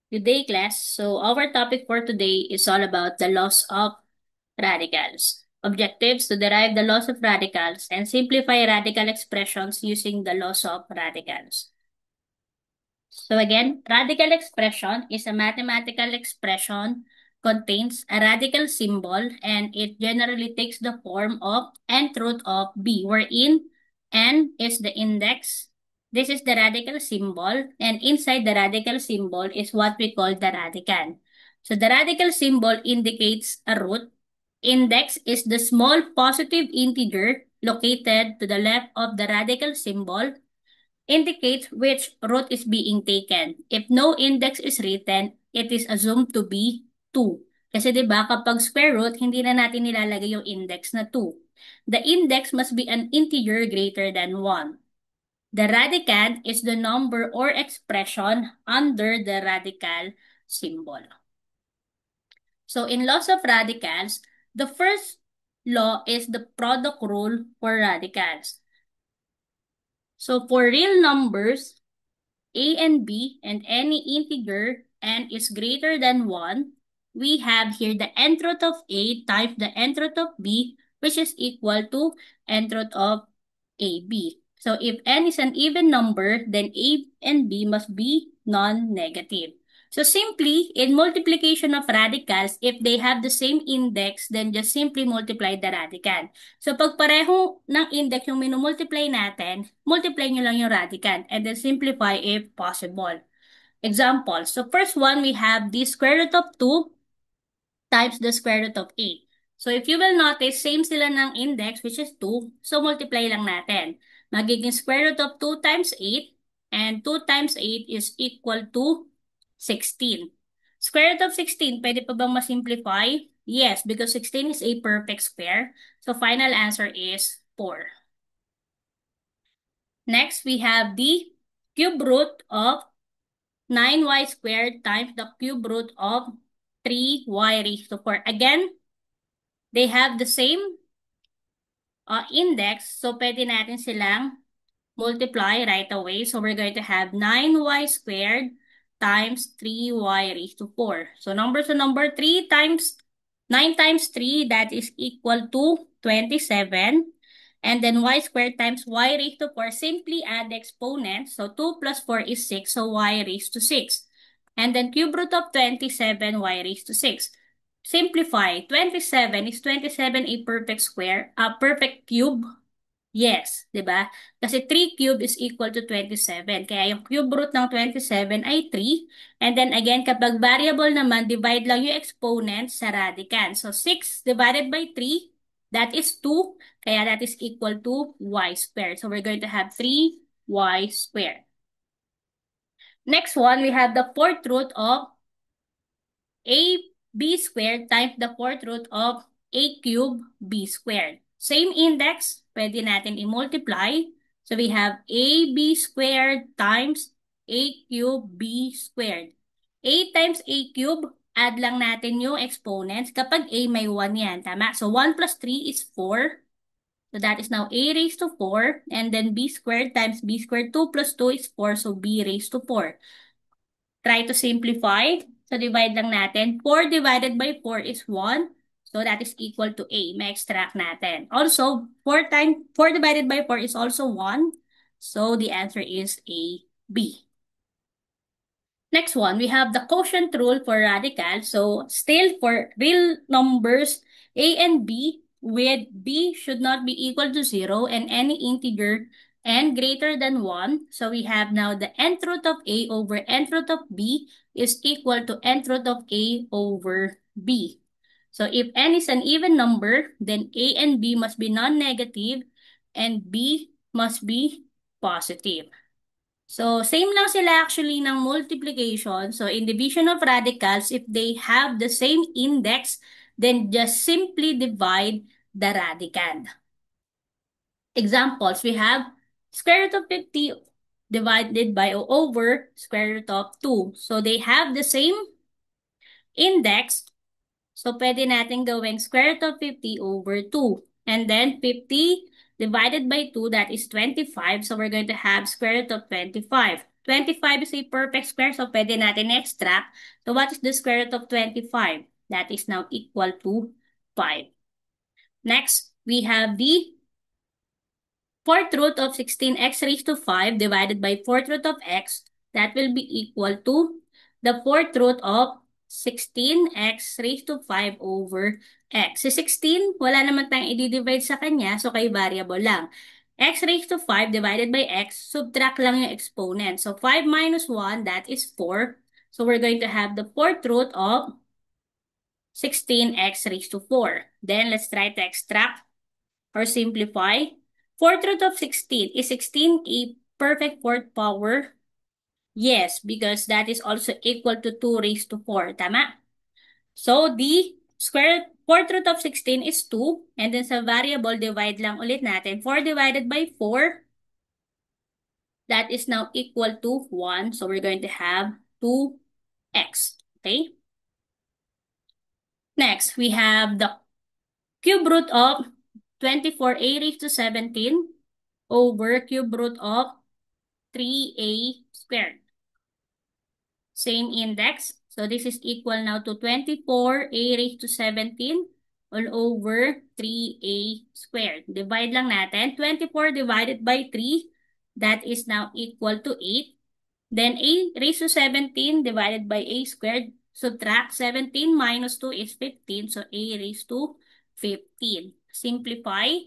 Good day, class. So our topic for today is all about the loss of radicals. Objectives to derive the loss of radicals and simplify radical expressions using the loss of radicals. So again, radical expression is a mathematical expression contains a radical symbol and it generally takes the form of nth root of b, wherein n is the index. This is the radical symbol, and inside the radical symbol is what we call the radicand. So the radical symbol indicates a root. Index is the small positive integer located to the left of the radical symbol, indicates which root is being taken. If no index is written, it is assumed to be 2. Kasi 'di ba kapag square root, hindi na natin nilalagay yung index na 2. The index must be an integer greater than 1. The radicand is the number or expression under the radical symbol. So in laws of radicals, the first law is the product rule for radicals. So for real numbers, a and b and any integer n is greater than 1, we have here the nth root of a times the nth root of b, which is equal to nth root of ab. So if n is an even number, then a and b must be non-negative. So simply, in multiplication of radicals, if they have the same index, then just simply multiply the radicand. So pag pareho ng index yung minumultiply natin, multiply nyo lang yung radicand and then simplify if possible. Example, so first one, we have the square root of 2 times the square root of 8. So if you will notice, same sila ng index, which is 2. So multiply lang natin. Magiging square root of 2 times 8, and 2 times 8 is equal to 16. Square root of 16, pwede pa bang masimplify? Yes, because 16 is a perfect square. So final answer is 4. Next, we have the cube root of 9y squared times the cube root of 3y raised to 4. Again, they have the same index, so pwede natin silang multiply right away. So we're going to have 9y squared times 3y raised to 4. So number to number 3 times 9 times 3, that is equal to 27. And then y squared times y raised to 4, simply add the exponents. So 2 plus 4 is 6, so y raised to 6. And then cube root of 27, y raised to 6. Simplify. 27, is 27 a perfect square? A perfect cube? Yes, 'di ba? Kasi 3 cube is equal to 27. Kaya yung cube root ng 27 ay 3. And then again, kapag variable naman, divide lang yung exponent sa radicand. So 6 divided by 3, that is 2. Kaya that is equal to y squared. So we're going to have 3y squared. Next one, we have the fourth root of ab squared times the fourth root of a cube b squared. Same index, pwede natin i-multiply. So we have ab squared times a cube b squared. A times a cube, add lang natin yung exponents. Kapag a may 1 yan, tama? So 1 plus 3 is 4. So that is now a raised to 4. And then b squared times b squared, 2 plus 2 is 4. So b raised to 4. Try to simplify. So, divide lang natin. 4 divided by 4 is 1. So, that is equal to A. May extract natin. Also, 4 divided by 4 is also 1. So, the answer is A, B. Next one, we have the quotient rule for radicals. So, still for real numbers, A and B, with B should not be equal to 0 and any integer n greater than 1. So, we have now the nth root of A over nth root of B is equal to nth root of A over B. So, if n is an even number, then A and B must be non-negative and B must be positive. So, same lang sila actually ng multiplication. So, in division of radicals, if they have the same index, then just simply divide the radicand. Examples, we have square root of 50 divided by or over square root of 2. So, they have the same index. So, pwede natin gawing square root of 50 over 2. And then, 50 divided by 2, that is 25. So, we're going to have square root of 25. 25 is a perfect square, so pwede natin extract. So what is the square root of 25? That is now equal to 5. Next, we have the fourth root of 16x raised to 5 divided by fourth root of x. That will be equal to the fourth root of 16x raised to 5 over x. Si 16, wala naman tayong i-divide sa kanya, so kay variable lang. X raised to 5 divided by x, subtract lang yung exponent. So 5 minus 1, that is 4. So we're going to have the fourth root of 16x raised to 4. Then let's try to extract or simplify. Fourth root of 16. Is 16 a perfect fourth power? Yes, because that is also equal to 2 raised to 4. Tama? So, the fourth root of 16 is 2. And then sa variable, divide lang ulit natin. 4 divided by 4, that is now equal to 1. So, we're going to have 2x. Okay? Next, we have the cube root of 24a raised to 17 over cube root of 3a squared. Same index. So this is equal now to 24a raised to 17 all over 3a squared. Divide lang natin. 24 divided by 3, that is now equal to 8. Then a raised to 17 divided by a squared. Subtract 17 minus 2 is 15. So a raised to 15. Simplify.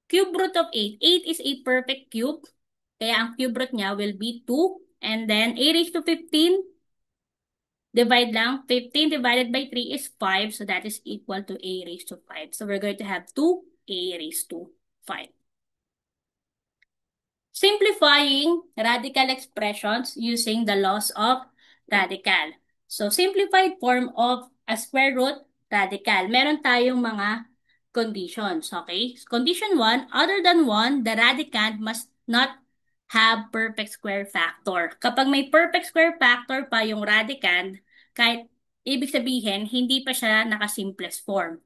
Cube root of 8. 8 is a perfect cube. Kaya ang cube root niya will be 2. And then a raised to 15, divide lang. 15 divided by 3 is 5. So that is equal to a raised to 5. So we're going to have 2a raised to 5. Simplifying radical expressions using the laws of radical. So simplified form of a square root radical. Meron tayong mga conditions, okay? Condition 1, other than 1, the radicand must not have perfect square factor. Kapag may perfect square factor pa yung radicand, kahit ibig sabihin, hindi pa siya naka-simplest form.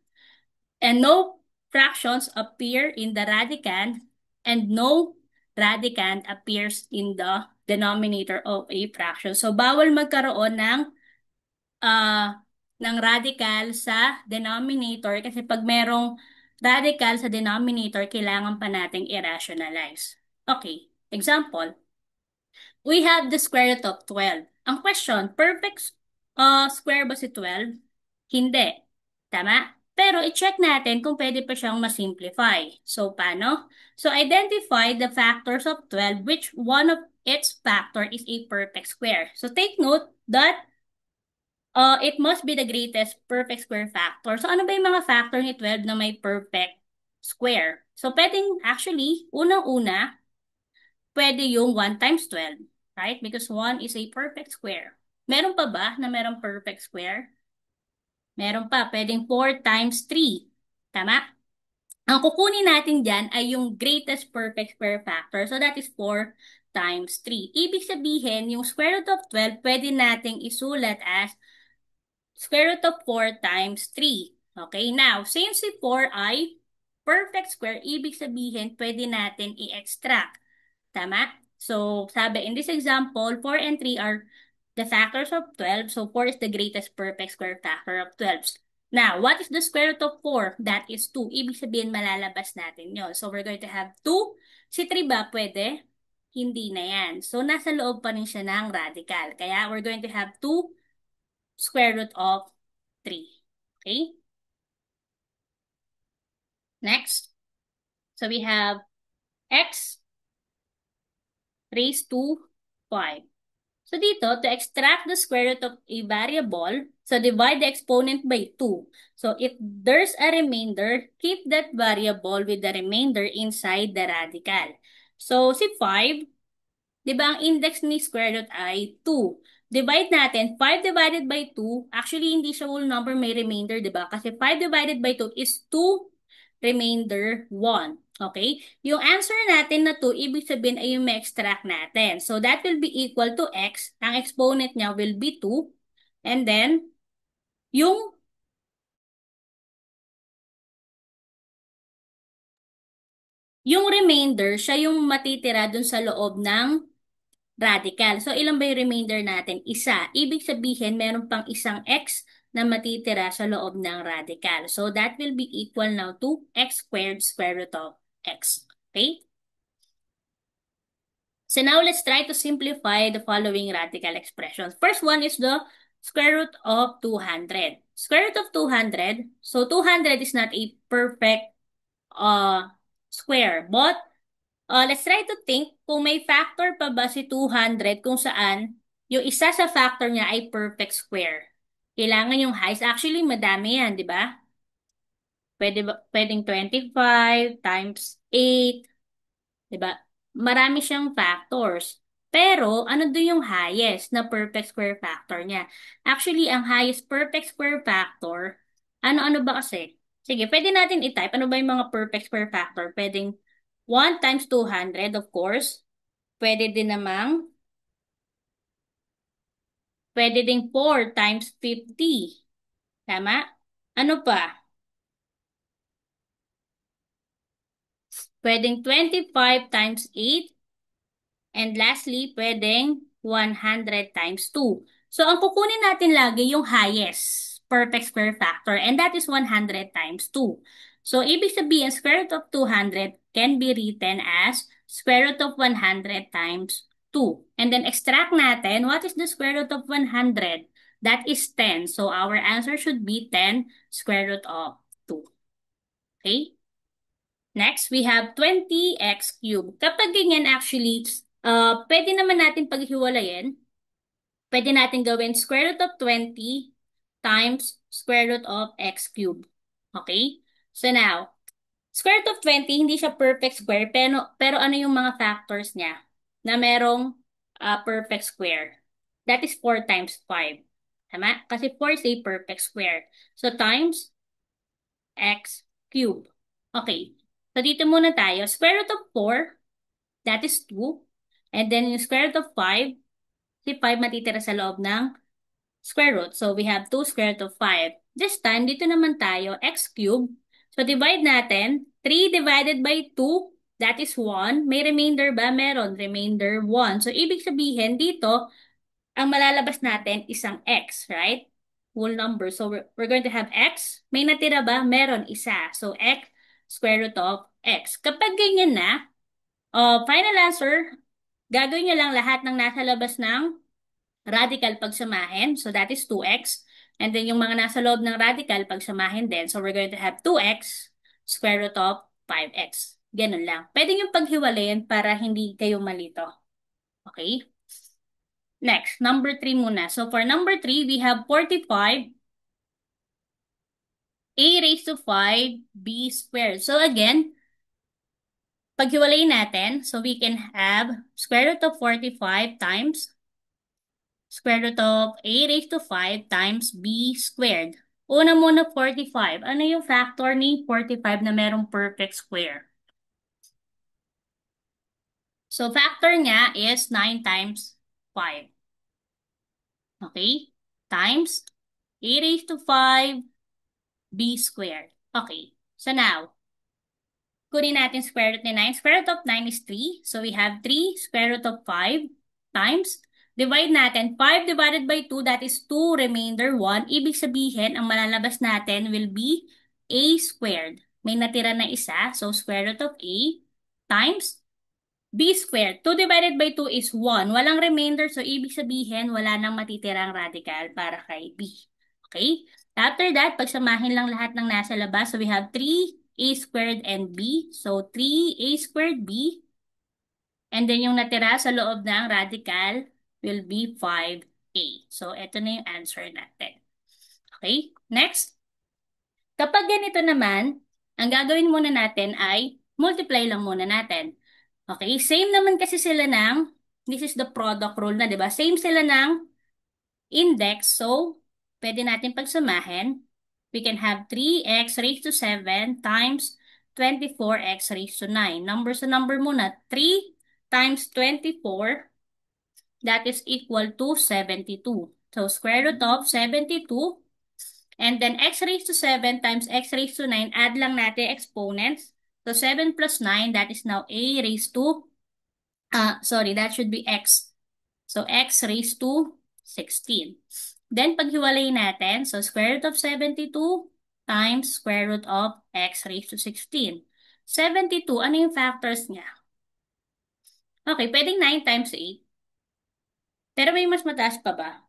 And no fractions appear in the radicand and no radicand appears in the denominator of a fraction. So, bawal magkaroon ng radical sa denominator kasi pag merong radical sa denominator, kailangan pa nating i-rationalize. Okay, example. We have the square root of 12. Ang question, perfect square ba si 12? Hindi. Tama? Pero i-check natin kung pwede pa siyang masimplify. So, paano? So, identify the factors of 12, which one of its factor is a perfect square. So, take note that it must be the greatest perfect square factor. So, ano ba yung mga factor ni 12 na may perfect square? So, pwedeng actually, unang-una, pwede yung 1 times 12, right? Because 1 is a perfect square. Meron pa ba na merong perfect square? Meron pa, pwedeng 4 times 3. Tama? Ang kukunin natin dyan ay yung greatest perfect square factor. So that is 4 times 3. Ibig sabihin, yung square root of 12, pwede nating isulat as square root of 4 times 3. Okay, now, since si 4 ay perfect square, ibig sabihin, pwede natin i-extract. Tama? So, sabi, in this example, 4 and 3 are the factors of 12. So, 4 is the greatest perfect square factor of 12. Now, what is the square root of 4? That is 2. Ibig sabihin, malalabas natin yon. So, we're going to have 2. Si 3 ba pwede? Hindi na yan. So, nasa loob pa rin siya ng radical. Kaya, we're going to have 2 square root of 3. Okay? Next. So, we have x raised to 5. So dito, to extract the square root of a variable, so divide the exponent by 2. So if there's a remainder, keep that variable with the remainder inside the radical. So si 5, di ba ang index ni square root ay 2. Divide natin, 5 divided by 2, actually hindi siya whole number, may remainder, di ba? Kasi 5 divided by 2 is 2 remainder 1. Okay? Yung answer natin na 2, ibig sabihin ay yung ma-extract natin. So, that will be equal to x. Ang exponent niya will be 2. And then, yung remainder, siya yung matitira dun sa loob ng radical. So, ilan ba yung remainder natin? Isa. Ibig sabihin, meron pang isang x na matitira sa loob ng radical. So, that will be equal now to x squared square root of x. Okay? So, now let's try to simplify the following radical expressions. First one is the square root of 200. Square root of 200. So, 200 is not a perfect square. But, let's try to think kung may factor pa ba si 200 kung saan yung isa sa factor niya ay perfect square. Kailangan yung highest. Actually, madami yan, di ba? Pwedeng 25 times 8, di ba? Marami siyang factors. Pero, ano doon yung highest na perfect square factor niya? Actually, ang highest perfect square factor, ano-ano ba kasi? Sige, pwede natin i-type. Ano ba yung mga perfect square factor? Pwedeng 1 times 200, of course. Pwede din namang, pwede ding 4 times 50. Tama? Ano pa? Pwedeng 25 times 8. And lastly, pwedeng 100 times 2. So, ang kukunin natin lagi yung highest perfect square factor, and that is 100 times 2. So, ibig sabihin, square root of 200 can be written as square root of 100 times 2. And then, extract natin, what is the square root of 100? That is 10. So, our answer should be 10 square root of 2. Okay? Next, we have 20x cubed. Kapag ganyan, actually, pwede naman natin paghiwalayin. Pwede natin gawin square root of 20 times square root of x cubed. Okay? So now, square root of 20, hindi siya perfect square, pero ano yung mga factors niya na merong perfect square? That is 4 times 5. Tama? Kasi 4 is a perfect square. So times x cubed. Okay. So dito muna tayo. Square root of 4, that is 2. And then yung square root of 5, si 5 matitira sa loob ng square root. So we have 2 square root of 5. This time, dito naman tayo, x cubed. So divide natin. 3 divided by 2, that is 1. May remainder ba? Meron. Remainder 1. So ibig sabihin dito, ang malalabas natin isang x, right? Whole number. So we're going to have x. May natira ba? Meron, isa. So x square root of x. Kapag ganyan na, final answer, gagawin nyo lang lahat ng nasa labas ng radical pagsamahin. So that is 2x. And then yung mga nasa loob ng radical pagsamahin din. So we're going to have 2x square root of 5x. Ganun lang. Pwede yung paghiwalayin para hindi kayo malito. Okay? Next, number 3 muna. So for number 3, we have 45 a raised to 5 b squared. So again, paghiwalayin natin, so we can have square root of 45 times square root of a raised to 5 times b squared. Una muna 45. Ano yung factor ni 45 na merong perfect square? So factor niya is 9 times 5. Okay? Times a raised to 5 b squared. Okay. So now, kunin natin square root ni 9. Square root of 9 is 3. So we have 3 square root of 5 times. Divide natin. 5 divided by 2, that is 2 remainder 1. Ibig sabihin, ang malalabas natin will be a squared. May natira na isa. So square root of a times b squared. 2 divided by 2 is 1. Walang remainder. So ibig sabihin, wala nang matitirang radical para kay b. Okay? After that, pagsamahin lang lahat ng nasa labas. So we have 3a squared and b. So 3a squared b. And then yung natira sa loob ng radical will be 5a. So ito na yung answer natin. Okay? Next. Kapag ganito naman, ang gagawin muna natin ay multiply lang muna natin. Okay? Same naman kasi sila ng, this is the product rule na, di ba? Same sila ng index. So, pwede natin pagsamahin. We can have 3x raised to 7 times 24x raised to 9. Number sa number muna. 3 times 24, that is equal to 72. So, square root of 72. And then x raised to 7 times x raised to 9, add lang natin exponents. So 7 plus 9, that is now a raised to, that should be x So, x raised to 16. Then, paghiwalay natin, so square root of 72 times square root of x raised to 16. 72, ano yung factors niya? Okay, pwedeng 9 times 8. Pero may mas mataas pa ba?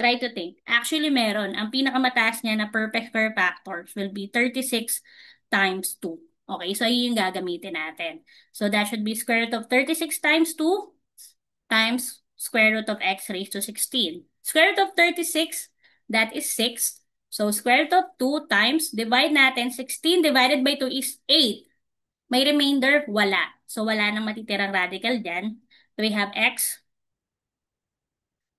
Try to think. Actually, meron. Ang pinakamataas niya na perfect square factors will be 36 times 2. Okay, so yun yung gagamitin natin. So that should be square root of 36 times 2 times square root of x raised to 16. Square root of 36, that is 6. So square root of 2 times, divide natin, 16 divided by 2 is 8. May remainder, wala. So wala nang matitirang radical dyan. So we have x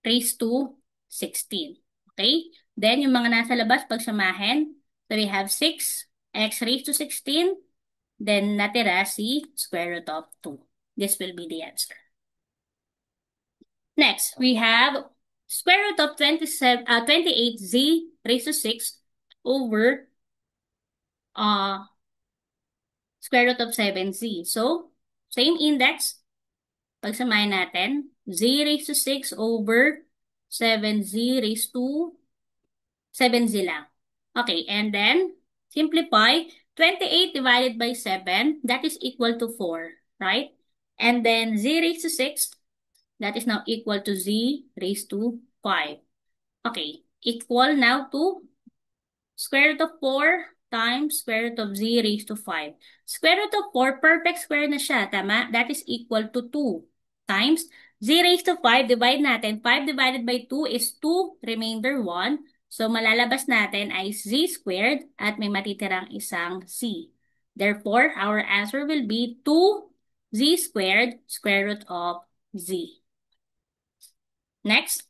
raised to 16. Okay? Then, yung mga nasa labas, pagsamahin. So, we have 6, x raised to 16. Then, natira si square root of 2. This will be the answer. Next, we have square root of 28z raised to 6 over square root of 7z. So, same index. Pagsamahin natin, z raised to 6 over 7z raised to 7z lang. Okay, and then simplify 28 divided by 7, that is equal to 4, right? And then z raised to 6, that is now equal to z raised to 5. Okay, equal now to square root of 4 times square root of z raised to 5. Square root of 4, perfect square na siya, tama? That is equal to 2 times z raised to 5, divide natin. 5 divided by 2 is 2, remainder 1. So, malalabas natin ay z squared at may matitirang isang c. Therefore, our answer will be 2z squared square root of z. Next,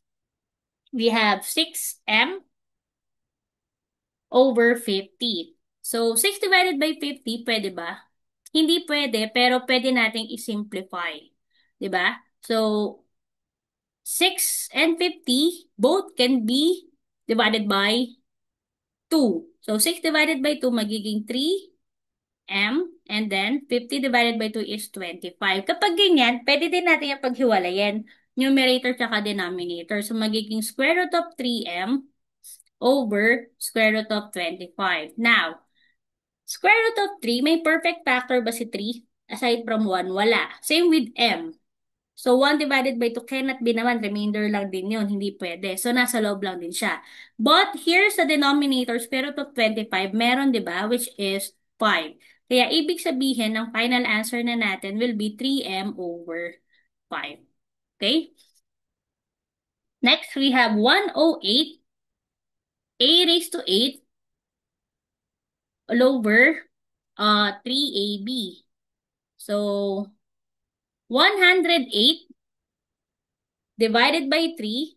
we have 6m over 50. So, 6 divided by 50, pwede ba? Hindi pwede, pero pwede nating i-simplify. Diba? So, 6 and 50, both can be divided by 2. So, 6 divided by 2, magiging 3m, and then 50 divided by 2 is 25. Kapag ganyan, pwede din natin yung paghiwalayan, numerator tsaka denominator. So, magiging square root of 3m over square root of 25. Now, square root of 3, may perfect factor ba si 3? Aside from 1, wala. Same with m. So, 1 divided by 2 cannot be naman. Remainder lang din yun. Hindi pwede. So, nasa loob lang din siya. But, here sa denominator, square root of 25, meron, di ba? Which is 5. Kaya, ibig sabihin, ang final answer na natin will be 3m over 5. Okay? Next, we have 108 a raised to 8 all over 3ab. So, 108 divided by 3,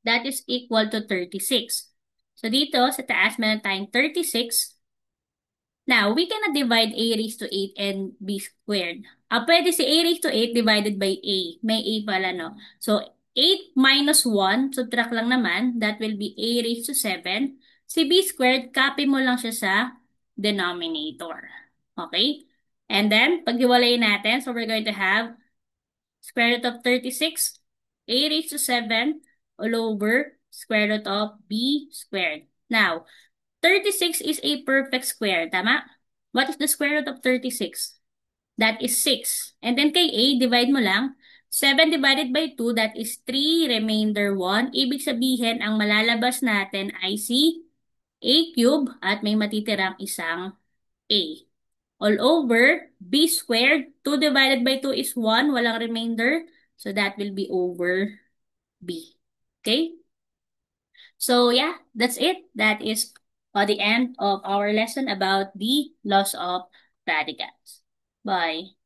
that is equal to 36. So, dito sa taas, meron tayong 36. Now, we cannot divide a raised to 8 and b squared. Pwede si a raised to 8 divided by a. May a pala, no? So, 8 minus 1, subtract lang naman, that will be a raised to 7. Si b squared, copy mo lang siya sa denominator. Okay? And then, paghiwalayin natin, so we're going to have square root of 36, a raised to 7, all over square root of b squared. Now, 36 is a perfect square, tama? What is the square root of 36? That is 6. And then kay a, divide mo lang. 7 divided by 2, that is 3, remainder 1. Ibig sabihin, ang malalabas natin ay si a cube at may matitirang isang a. All over, b squared, 2 divided by 2 is 1, walang remainder. So that will be over b. Okay? So yeah, that's it. That is the end of our lesson about the laws of radicals. Bye.